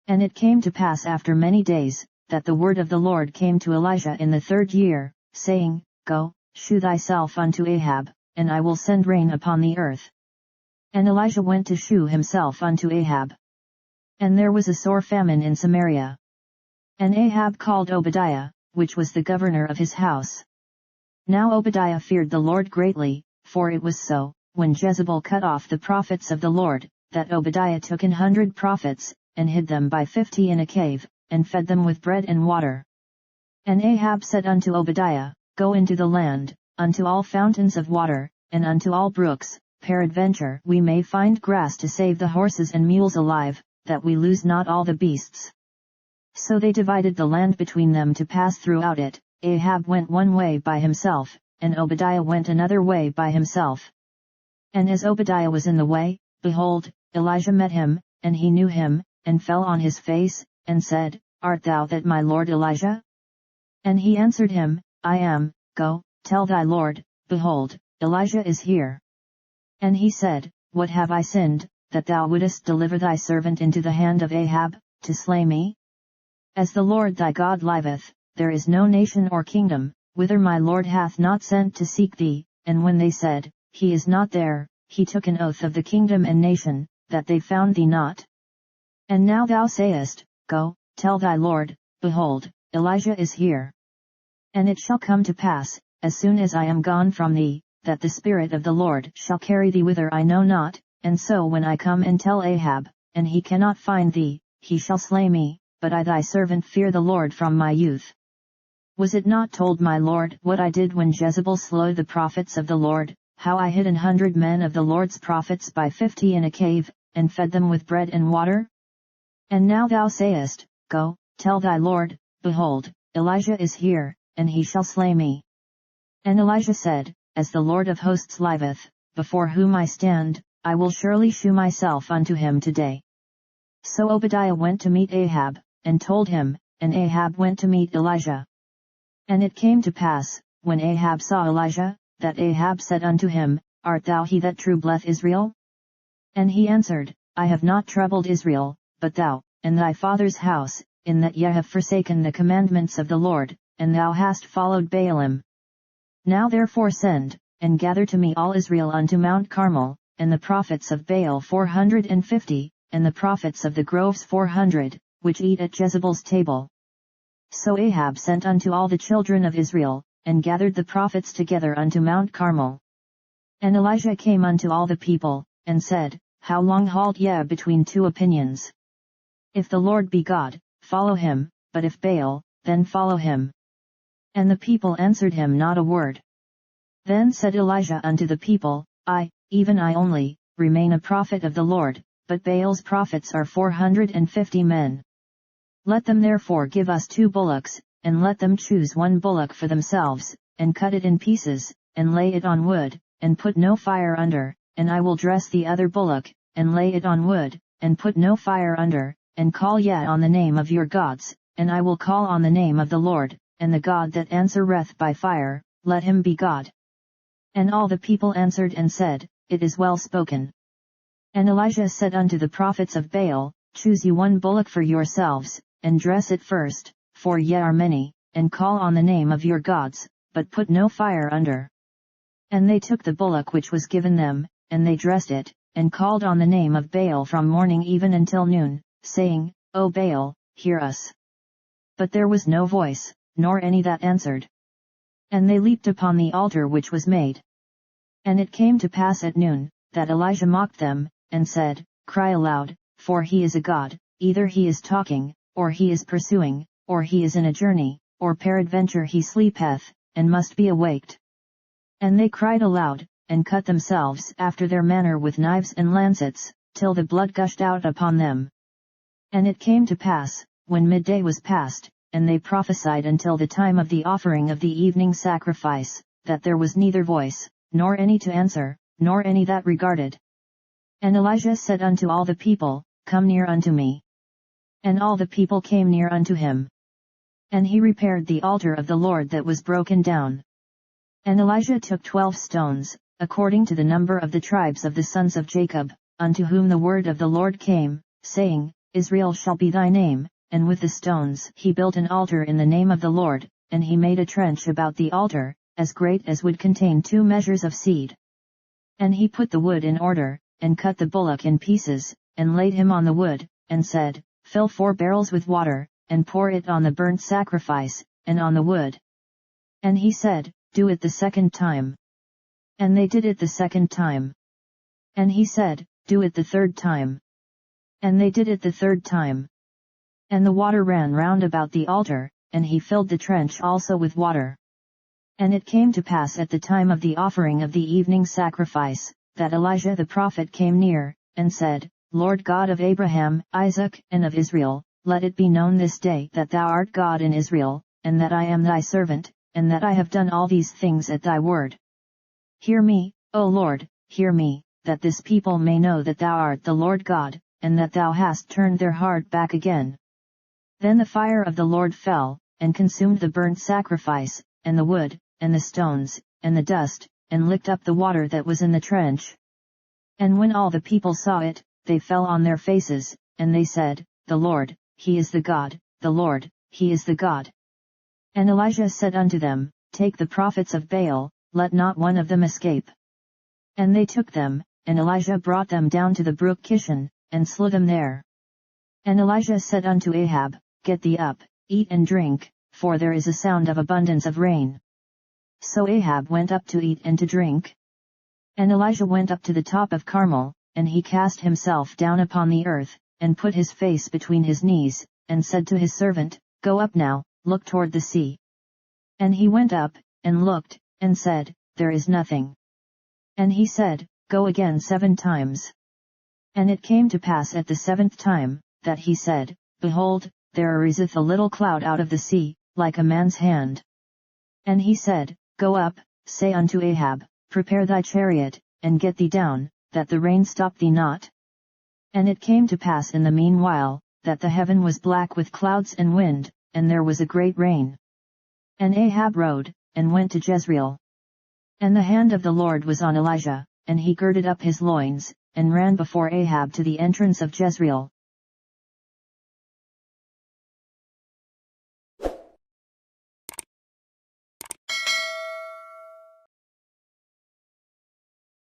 And it came to pass after many days, that the word of the Lord came to Elijah in the 3rd year, saying, Go, shew thyself unto Ahab, and I will send rain upon the earth. And Elijah went to shew himself unto Ahab. And there was a sore famine in Samaria. And Ahab called Obadiah, which was the governor of his house. Now Obadiah feared the Lord greatly, for it was so, when Jezebel cut off the prophets of the Lord, that Obadiah took 100 prophets, and hid them by 50 in a cave, and fed them with bread and water. And Ahab said unto Obadiah, Go into the land, unto all fountains of water, and unto all brooks, peradventure we may find grass to save the horses and mules alive, that we lose not all the beasts. So they divided the land between them to pass throughout it. Ahab went one way by himself, and Obadiah went another way by himself. And as Obadiah was in the way, behold, Elijah met him, and he knew him, and fell on his face, and said, Art thou that my lord Elijah? And he answered him, I am. Go, tell thy lord, behold, Elijah is here. And he said, What have I sinned, that thou wouldest deliver thy servant into the hand of Ahab, to slay me? As the Lord thy God liveth, there is no nation or kingdom, whither my Lord hath not sent to seek thee. And when they said, He is not there, he took an oath of the kingdom and nation, that they found thee not. And now thou sayest, Go, tell thy Lord, behold, Elijah is here. And it shall come to pass, as soon as I am gone from thee, that the Spirit of the Lord shall carry thee whither I know not, and so when I come and tell Ahab, and he cannot find thee, he shall slay me, but I thy servant fear the Lord from my youth. Was it not told my Lord what I did when Jezebel slew the prophets of the Lord, how I hid 100 men of the Lord's prophets by 50 in a cave, and fed them with bread and water? And now thou sayest, Go, tell thy Lord, behold, Elijah is here, and he shall slay me. And Elijah said, As the Lord of hosts liveth, before whom I stand, I will surely shew myself unto him today. So Obadiah went to meet Ahab, and told him, and Ahab went to meet Elijah. And it came to pass, when Ahab saw Elijah, that Ahab said unto him, Art thou he that troubleth Israel? And he answered, I have not troubled Israel, but thou, and thy father's house, in that ye have forsaken the commandments of the Lord, and thou hast followed Baalim. Now therefore send, and gather to me all Israel unto Mount Carmel, and the prophets of Baal 450, and the prophets of the groves 400, which eat at Jezebel's table. So Ahab sent unto all the children of Israel, and gathered the prophets together unto Mount Carmel. And Elijah came unto all the people, and said, How long halt ye between two opinions? If the Lord be God, follow him, but if Baal, then follow him. And the people answered him not a word. Then said Elijah unto the people, I, even I only, remain a prophet of the Lord, but Baal's prophets are 450 men. Let them therefore give us 2 bullocks, and let them choose 1 bullock for themselves, and cut it in pieces, and lay it on wood, and put no fire under, and I will dress the other bullock, and lay it on wood, and put no fire under, and call yet on the name of your gods, and I will call on the name of the Lord, and the God that answereth by fire, let him be God. And all the people answered and said, It is well spoken. And Elijah said unto the prophets of Baal, Choose you 1 bullock for yourselves, and dress it first, for ye are many, and call on the name of your gods, but put no fire under. And they took the bullock which was given them, and they dressed it, and called on the name of Baal from morning even until noon, saying, O Baal, hear us. But there was no voice, nor any that answered. And they leaped upon the altar which was made. And it came to pass at noon, that Elijah mocked them, and said, Cry aloud, for he is a god, either he is talking, or he is pursuing, or he is in a journey, or peradventure he sleepeth, and must be awaked. And they cried aloud, and cut themselves after their manner with knives and lancets, till the blood gushed out upon them. And it came to pass, when midday was past, and they prophesied until the time of the offering of the evening sacrifice, that there was neither voice, nor any to answer, nor any that regarded. And Elijah said unto all the people, Come near unto me. And all the people came near unto him. And he repaired the altar of the Lord that was broken down. And Elijah took 12 stones, according to the number of the tribes of the sons of Jacob, unto whom the word of the Lord came, saying, Israel shall be thy name, and with the stones he built an altar in the name of the Lord, and he made a trench about the altar, as great as would contain 2 measures of seed. And he put the wood in order, and cut the bullock in pieces, and laid him on the wood, and said, Fill 4 barrels with water, and pour it on the burnt sacrifice, and on the wood. And he said, Do it the 2nd time. And they did it the 2nd time. And he said, Do it the 3rd time. And they did it the 3rd time. And the water ran round about the altar, and he filled the trench also with water. And it came to pass at the time of the offering of the evening sacrifice, that Elijah the prophet came near, and said, Lord God of Abraham, Isaac, and of Israel, let it be known this day that thou art God in Israel, and that I am thy servant, and that I have done all these things at thy word. Hear me, O Lord, hear me, that this people may know that thou art the Lord God, and that thou hast turned their heart back again. Then the fire of the Lord fell, and consumed the burnt sacrifice, and the wood, and the stones, and the dust, and licked up the water that was in the trench. And when all the people saw it, they fell on their faces, and they said, The Lord, He is the God, the Lord, He is the God. And Elijah said unto them, Take the prophets of Baal, let not one of them escape. And they took them, and Elijah brought them down to the brook Kishon, and slew them there. And Elijah said unto Ahab, Get thee up, eat and drink, for there is a sound of abundance of rain. So Ahab went up to eat and to drink. And Elijah went up to the top of Carmel, and he cast himself down upon the earth, and put his face between his knees, and said to his servant, Go up now, look toward the sea. And he went up, and looked, and said, There is nothing. And he said, Go again 7 times. And it came to pass at the 7th time, that he said, Behold, there ariseth a little cloud out of the sea, like a man's hand. And he said, Go up, say unto Ahab, Prepare thy chariot, and get thee down, that the rain stop thee not. And it came to pass in the meanwhile, that the heaven was black with clouds and wind, and there was a great rain. And Ahab rode, and went to Jezreel. And the hand of the Lord was on Elijah, and he girded up his loins, and ran before Ahab to the entrance of Jezreel,